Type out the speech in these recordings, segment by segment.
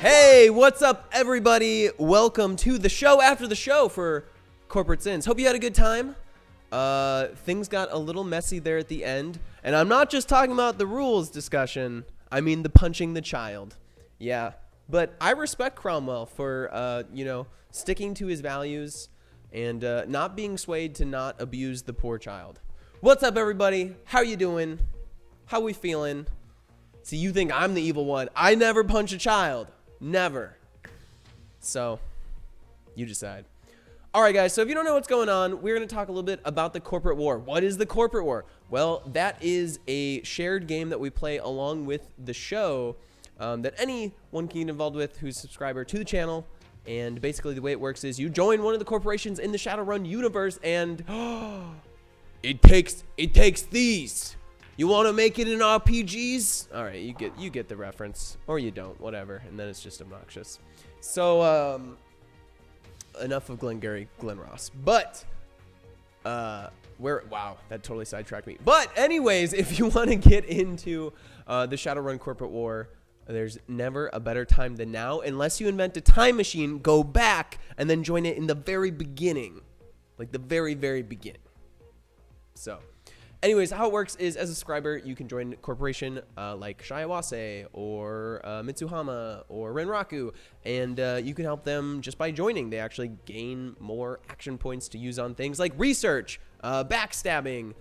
Hey, what's up, everybody? Welcome to the show after the show for Corporate Sins. Hope you had a good time. Things got a little messy there at the end, and I'm not just talking about the rules discussion. I mean the punching the child. Yeah, but I respect Cromwell for, sticking to his values and not being swayed to not abuse the poor child. What's up, everybody? How you doing? How we feeling? See, you think I'm the evil one. I never punch a child. Never. So, you decide. All right, guys, so if you don't know what's going on, we're going to talk a little bit about the corporate war. What is the corporate war? Well, that is a shared game that we play along with the show that anyone can get involved with who's a subscriber to the channel. And basically the way it works is you join one of the corporations in the Shadowrun universe and it takes these. You want to make it in RPGs? All right, you get the reference, or you don't, whatever, and then it's just obnoxious. So, enough of Glengarry Glenross. But, wow, that totally sidetracked me. But, anyways, if you want to get into the Shadowrun Corporate War, there's never a better time than now. Unless you invent a time machine, go back and then join it in the very beginning. Like the very, very beginning. So, anyways, how it works is as a subscriber, you can join a corporation like Shiawase or Mitsuhama or Renraku, and you can help them just by joining. They actually gain more action points to use on things like research, backstabbing,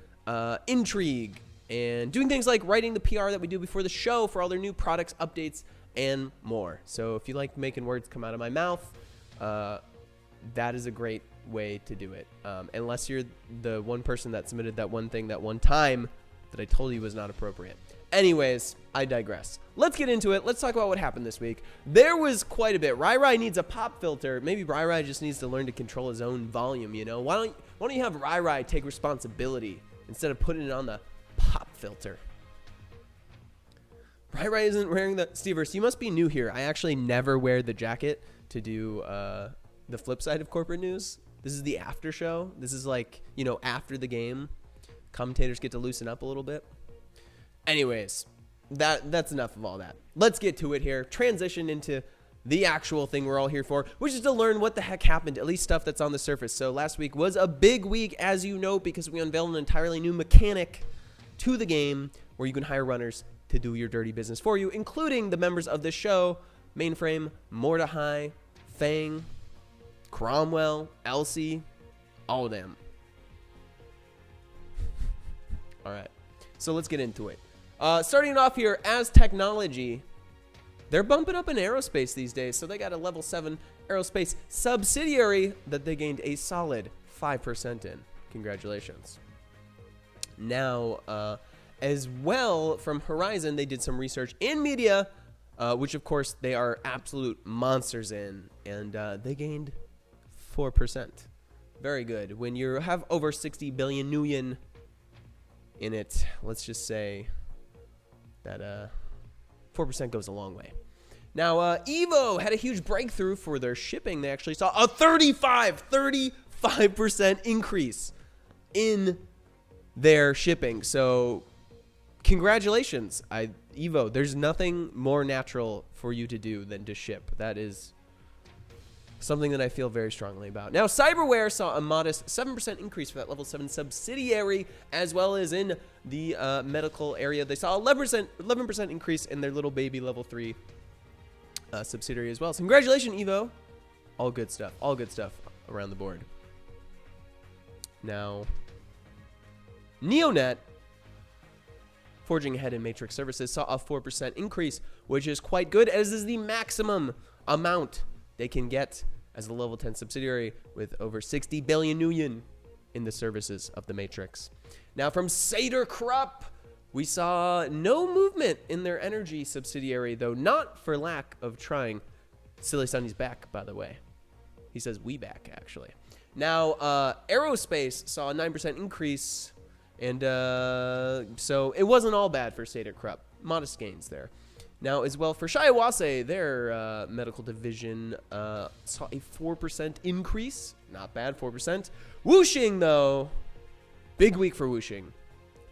intrigue, and doing things like writing the PR that we do before the show for all their new products, updates, and more. So if you like making words come out of my mouth, that is a great way to do it, unless you're the one person that submitted that one thing that one time that I told you was not appropriate. Anyways, I digress. Let's get into it. Let's talk about what happened this week. There was quite a bit. Rai needs a pop filter. Maybe Rai just needs to learn to control his own volume, you know? Why don't you have Rai take responsibility instead of putting it on the pop filter? Rai isn't wearing the... Stevers, you must be new here. I actually never wear the jacket to do the flip side of corporate news. This is the after show. This is like, after the game. Commentators get to loosen up a little bit. Anyways, that's enough of all that. Let's get to it here. Transition into the actual thing we're all here for, which is to learn what the heck happened, at least stuff that's on the surface. So last week was a big week, as you know, because we unveiled an entirely new mechanic to the game where you can hire runners to do your dirty business for you, including the members of this show, Mainframe, Mordecai, Fang, Cromwell, Elsie, all of them. All right, so let's get into it. Starting off here, as technology, they're bumping up in aerospace these days, so they got a level 7 aerospace subsidiary that they gained a solid 5% in. Congratulations. Now, as well, from Horizon, they did some research in media, which, of course, they are absolute monsters in, and they gained 4%. Very good. When you have over 60 billion nuyen in it, let's just say that 4% goes a long way. Now, Evo had a huge breakthrough for their shipping. They actually saw a 35% increase in their shipping. So, congratulations, Evo. There's nothing more natural for you to do than to ship. That is something that I feel very strongly about. Now, Cyberware saw a modest 7% increase for that level 7 subsidiary, as well as in the medical area. They saw 11% increase in their little baby level 3 subsidiary as well. So congratulations, Evo. All good stuff around the board. Now, Neonet, forging ahead in Matrix Services, saw a 4% increase, which is quite good, as is the maximum amount they can get as a level 10 subsidiary with over 60 billion nuyen in the services of the Matrix. Now, from Seder Krupp, we saw no movement in their energy subsidiary, though not for lack of trying. Silly Sunny's back, by the way. He says we back, actually. Now, Aerospace saw a 9% increase, and so it wasn't all bad for Seder Krupp. Modest gains there. Now, as well, for Shiawase, their medical division saw a 4% increase. Not bad, 4%. Wuxing, though, big week for Wuxing.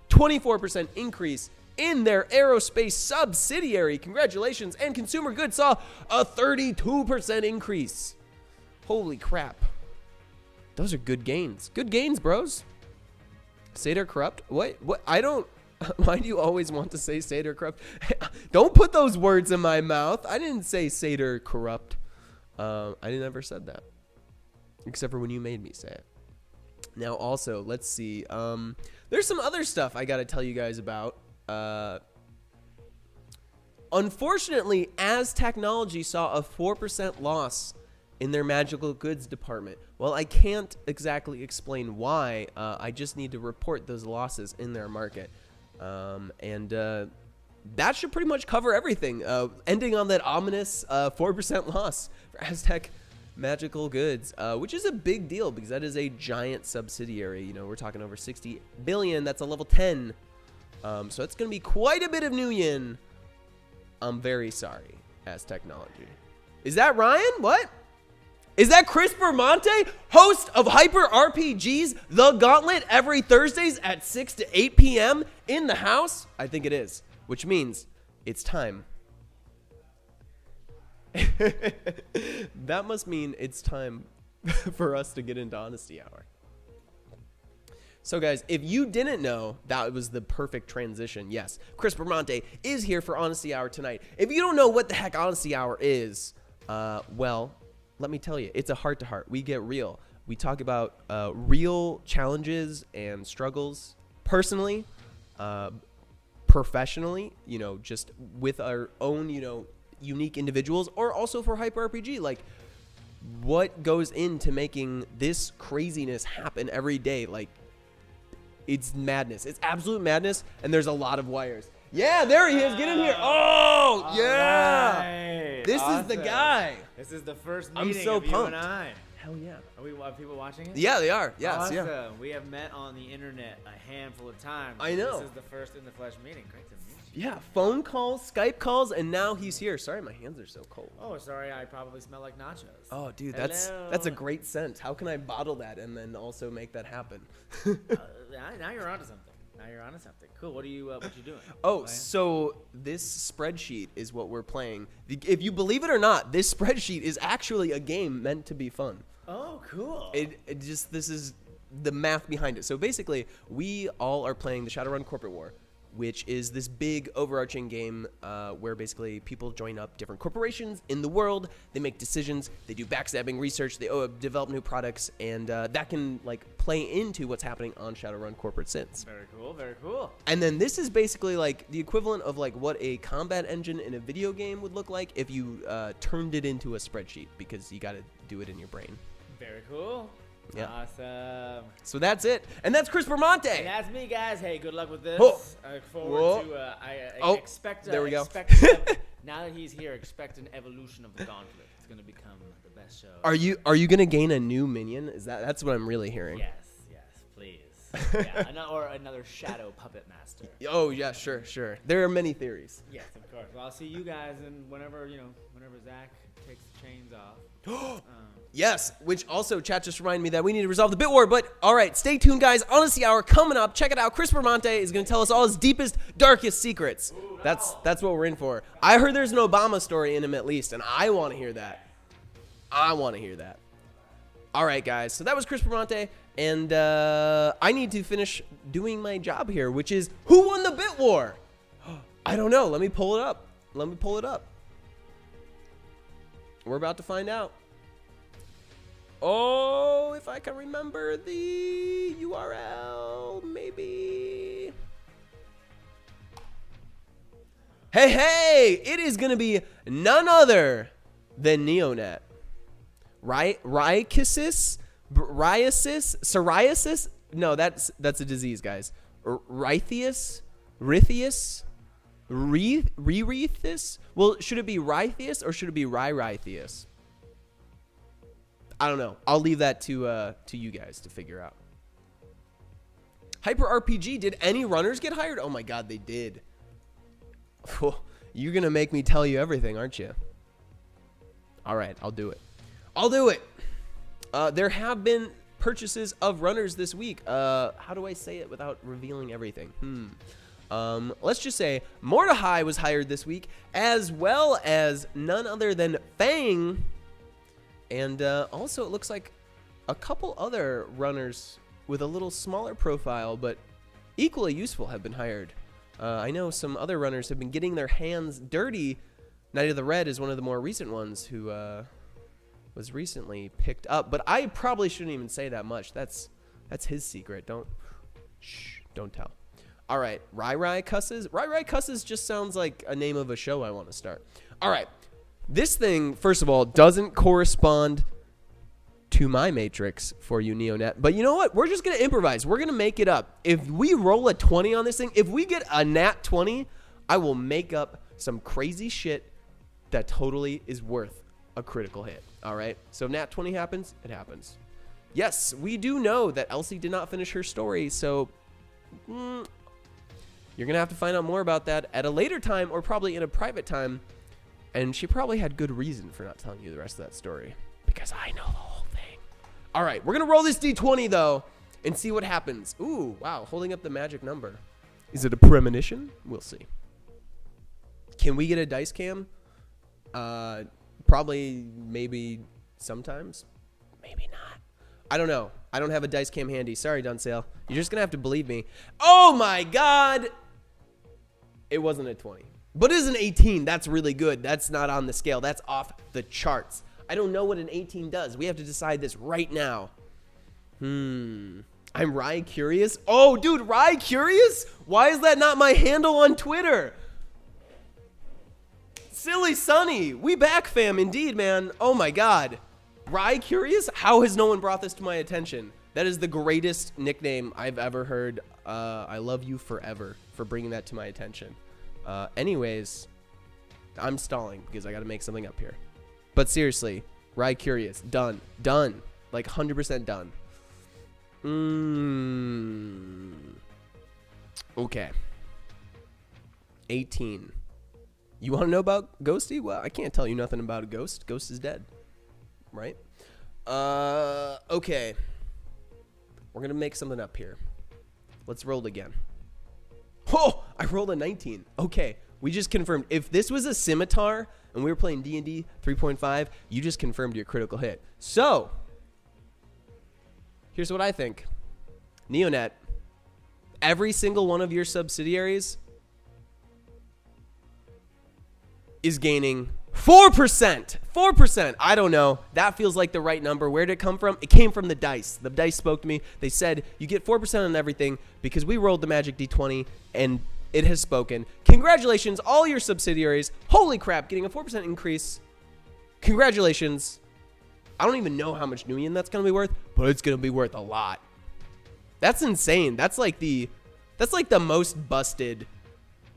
24% increase in their aerospace subsidiary. Congratulations. And consumer goods saw a 32% increase. Holy crap. Those are good gains. Good gains, bros. Seder corrupt? What? I don't... Why do you always want to say Seder corrupt? Don't put those words in my mouth. I didn't say Seder corrupt. I never said that. Except for when you made me say it. Now, also, let's see. There's some other stuff I got to tell you guys about. Unfortunately, as technology saw a 4% loss in their magical goods department. Well, I can't exactly explain why. I just need to report those losses in their market. That should pretty much cover everything. Ending on that ominous 4% loss for Aztec Magical Goods, which is a big deal because that is a giant subsidiary. You know, we're talking over 60 billion. That's a level 10. So it's going to be quite a bit of new yin. I'm very sorry, as technology. Is that Ryan? What? Is that Chris Bermonte, host of Hyper RPGs, The Gauntlet, every Thursdays at 6 to 8 p.m. in the house? I think it is, which means it's time. That must mean it's time for us to get into Honesty Hour. So, guys, if you didn't know, that was the perfect transition. Yes, Chris Bermonte is here for Honesty Hour tonight. If you don't know what the heck Honesty Hour is, well... let me tell you, it's a heart-to-heart. We get real. We talk about real challenges and struggles personally, professionally, you know, just with our own, you know, unique individuals, or also for Hyper RPG, like what goes into making this craziness happen every day. Like, it's madness. It's absolute madness, and there's a lot of wires. Yeah, there he is. Get in here. Oh, yeah. Right. This is the guy. This is the first meeting I'm so of pumped. you and I. Hell yeah. Are people watching it? Yeah, they are. Yes, awesome. yeah. We have met on the internet a handful of times. I know. This is the first in the flesh meeting. Great to meet you. Yeah, phone calls, Skype calls, and now he's here. Sorry, my hands are so cold. Oh, sorry. I probably smell like nachos. Oh, dude, Hello. that's a great scent. How can I bottle that and then also make that happen? Now you're onto something. Cool. What you doing? Oh, Playing? so this spreadsheet is what we're playing. If you believe it or not, this spreadsheet is actually a game meant to be fun. Oh, cool. This is the math behind it. So basically, we all are playing the Shadowrun Corporate War, which is this big overarching game where basically people join up different corporations in the world. They make decisions. They do backstabbing research. They develop new products, and that can like play into what's happening on Shadowrun Corporate Sins. Very cool. Very cool. And then this is basically like the equivalent of like what a combat engine in a video game would look like if you turned it into a spreadsheet, because you got to do it in your brain. Very cool. Yeah. Awesome. So that's it. And that's Chris Bermonte. And that's me, guys. Hey, good luck with this. Oh. I look forward to. I expect. There we go. Now that he's here, expect an evolution of the Gauntlet. It's gonna become the best show. Are you gonna gain a new minion? That's what I'm really hearing? Yes, please. Yeah, another shadow puppet master. Oh yeah, sure. There are many theories. Yes, of course. Well, I'll see you guys, and whenever Zach takes the chains off. Yes, which also, chat just reminded me that we need to resolve the bit war. But all right, stay tuned, guys. Honesty Hour coming up. Check it out. Chris Bermonte is going to tell us all his deepest, darkest secrets. Ooh, no. That's what we're in for. I heard there's an Obama story in him at least, and I want to hear that. All right, guys. So that was Chris Bermonte, and I need to finish doing my job here, which is who won the bit war? I don't know. Let me pull it up. We're about to find out. Oh, if I can remember the URL, maybe. Hey, it is going to be none other than Neonet. Psoriasis? No, that's a disease, guys. Rythius? Rethis? Well, should it be Rythius or should it be Rythius? I don't know. I'll leave that to you guys to figure out. Hyper RPG, did any runners get hired? Oh my god, they did. You're gonna make me tell you everything, aren't you? All right, I'll do it. There have been purchases of runners this week. How do I say it without revealing everything? Let's just say Mordecai was hired this week, as well as none other than Fang. And also it looks like a couple other runners with a little smaller profile, but equally useful have been hired. I know some other runners have been getting their hands dirty. Knight of the Red is one of the more recent ones who was recently picked up, but I probably shouldn't even say that much. That's his secret. Don't tell. All right, Rai Cusses. Rai Cusses just sounds like a name of a show I want to start. All right, this thing, first of all, doesn't correspond to my matrix for you, Neonet. But you know what? We're just going to improvise. We're going to make it up. If we roll a 20 on this thing, if we get a nat 20, I will make up some crazy shit that totally is worth a critical hit. All right? So if nat 20 happens, it happens. Yes, we do know that Elsie did not finish her story, so you're going to have to find out more about that at a later time or probably in a private time. And she probably had good reason for not telling you the rest of that story because I know the whole thing. All right, we're going to roll this D20, though, and see what happens. Ooh, wow, holding up the magic number. Is it a premonition? We'll see. Can we get a dice cam? Probably, maybe, sometimes. Maybe not. I don't know. I don't have a dice cam handy. Sorry, Dunsale. You're just going to have to believe me. Oh, my God. It wasn't a 20. But it is an 18. That's really good. That's not on the scale. That's off the charts. I don't know what an 18 does. We have to decide this right now. I'm Rye Curious. Oh, dude, Rye Curious? Why is that not my handle on Twitter? Silly Sunny. We back, fam. Indeed, man. Oh, my God. Rye Curious? How has no one brought this to my attention? That is the greatest nickname I've ever heard. I love you forever for bringing that to my attention. Anyways, I'm stalling because I got to make something up here. But seriously, Rye Curious, done. Like 100% done. Okay. 18. You want to know about Ghosty? Well, I can't tell you nothing about a ghost. Ghost is dead. Right? Okay. We're going to make something up here. Let's roll again. Oh, I rolled a 19. Okay, we just confirmed. If this was a scimitar and we were playing D&D 3.5, you just confirmed your critical hit. So, here's what I think. Neonet, every single one of your subsidiaries is gaining 4%. 4%. I don't know. That feels like the right number. Where did it come from? It came from the dice. The dice spoke to me. They said you get 4% on everything because we rolled the magic D20 and it has spoken. Congratulations, all your subsidiaries. Holy crap, getting a 4% increase. Congratulations. I don't even know how much Nuyen that's going to be worth, but it's going to be worth a lot. That's insane. That's like the most busted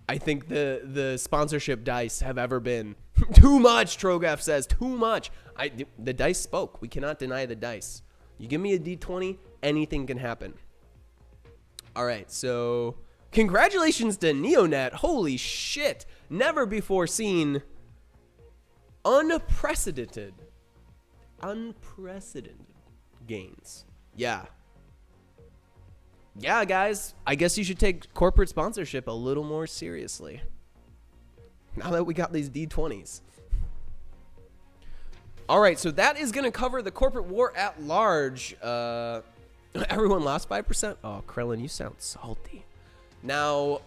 I think the sponsorship dice have ever been. Too much, Trograph says. Too much. The dice spoke. We cannot deny the dice. You give me a D20, anything can happen. All right, so congratulations to Neonet. Holy shit. Never before seen. Unprecedented gains. Yeah. Yeah, guys, I guess you should take corporate sponsorship a little more seriously. Now that we got these D20s. All right, so that is going to cover the corporate war at large. Everyone lost 5%? Oh, Krellin, you sound salty. Now,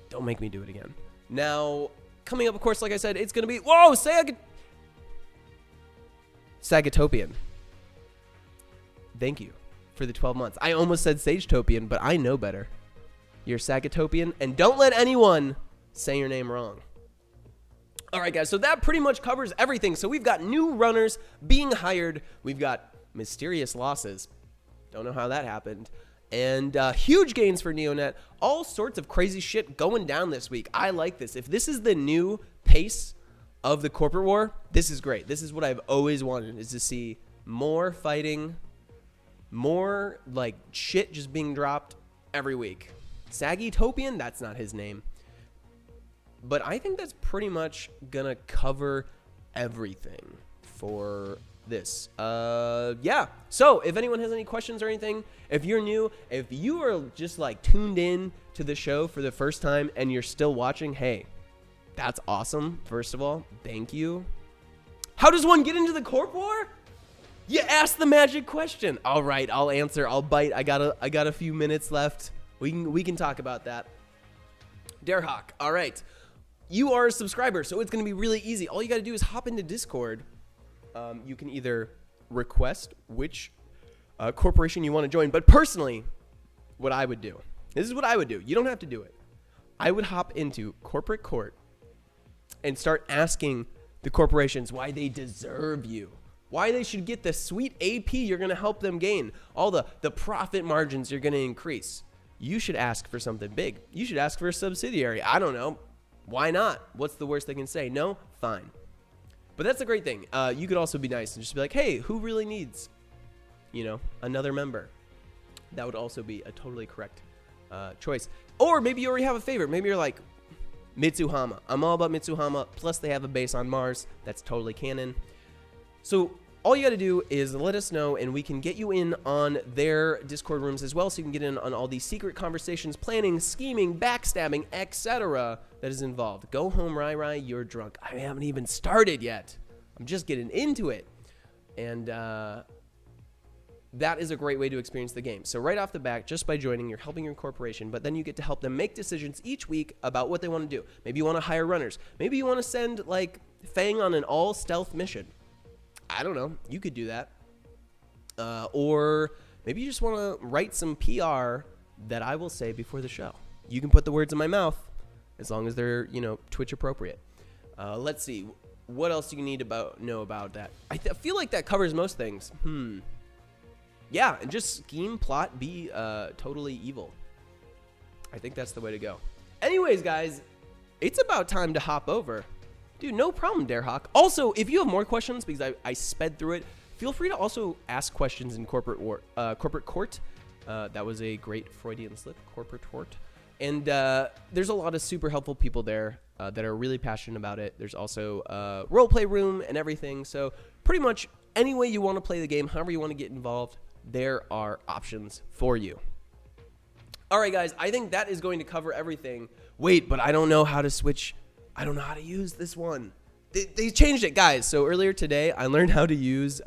don't make me do it again. Now, coming up, of course, like I said, it's going to be... Whoa, Sagatopian. Thank you for the 12 months. I almost said Sagetopian, but I know better. You're Sagatopian, and don't let anyone say your name wrong. All right, guys, so that pretty much covers everything. So we've got new runners being hired. We've got mysterious losses. Don't know how that happened. And huge gains for Neonet. All sorts of crazy shit going down this week. I like this. If this is the new pace of the corporate war, this is great. This is what I've always wanted, is to see more fighting, more like shit just being dropped every week. Sagitopian, that's not his name. But I think that's pretty much gonna cover everything for this. Yeah. So if anyone has any questions or anything, if you're new, if you are just like tuned in to the show for the first time and you're still watching, hey, that's awesome. First of all, thank you. How does one get into the Corp War? You asked the magic question. All right, I'll answer. I'll bite. I got a few minutes left. We can talk about that. Darehawk. All right. You are a subscriber, so it's going to be really easy. All you got to do is hop into Discord. You can either request which corporation you want to join. But personally, what I would do, this is what I would do. You don't have to do it. I would hop into Corporate Court and start asking the corporations why they deserve you, why they should get the sweet AP you're going to help them gain, all the profit margins you're going to increase. You should ask for something big. You should ask for a subsidiary. I don't know. Why not? What's the worst they can say? No? Fine. But that's a great thing. You could also be nice and just be like, hey, who really needs, another member? That would also be a totally correct choice. Or maybe you already have a favorite. Maybe you're like, Mitsuhama. I'm all about Mitsuhama. Plus, they have a base on Mars. That's totally canon. So all you got to do is let us know, and we can get you in on their Discord rooms as well, so you can get in on all these secret conversations, planning, scheming, backstabbing, etc. that is involved. Go home, Rai. You're drunk. I haven't even started yet. I'm just getting into it. And that is a great way to experience the game. So right off the bat, just by joining, you're helping your corporation, but then you get to help them make decisions each week about what they want to do. Maybe you want to hire runners. Maybe you want to send, Fang on an all-stealth mission. I don't know. You could do that. Or maybe you just want to write some PR that I will say before the show. You can put the words in my mouth as long as they're, Twitch appropriate. Let's see. What else do you need to know about that? I feel like that covers most things. Yeah, and just scheme, plot, be totally evil. I think that's the way to go. Anyways, guys, it's about time to hop over. Dude, no problem, Darehawk. Also, if you have more questions, because I sped through it, feel free to also ask questions in Corporate Court. That was a great Freudian slip, Corporate Court. And there's a lot of super helpful people there that are really passionate about it. There's also a roleplay room and everything. So pretty much any way you want to play the game, however you want to get involved, there are options for you. All right, guys, I think that is going to cover everything. Wait, but I don't know how to switch. I don't know how to use this one. They changed it, guys. So earlier today, I learned how to use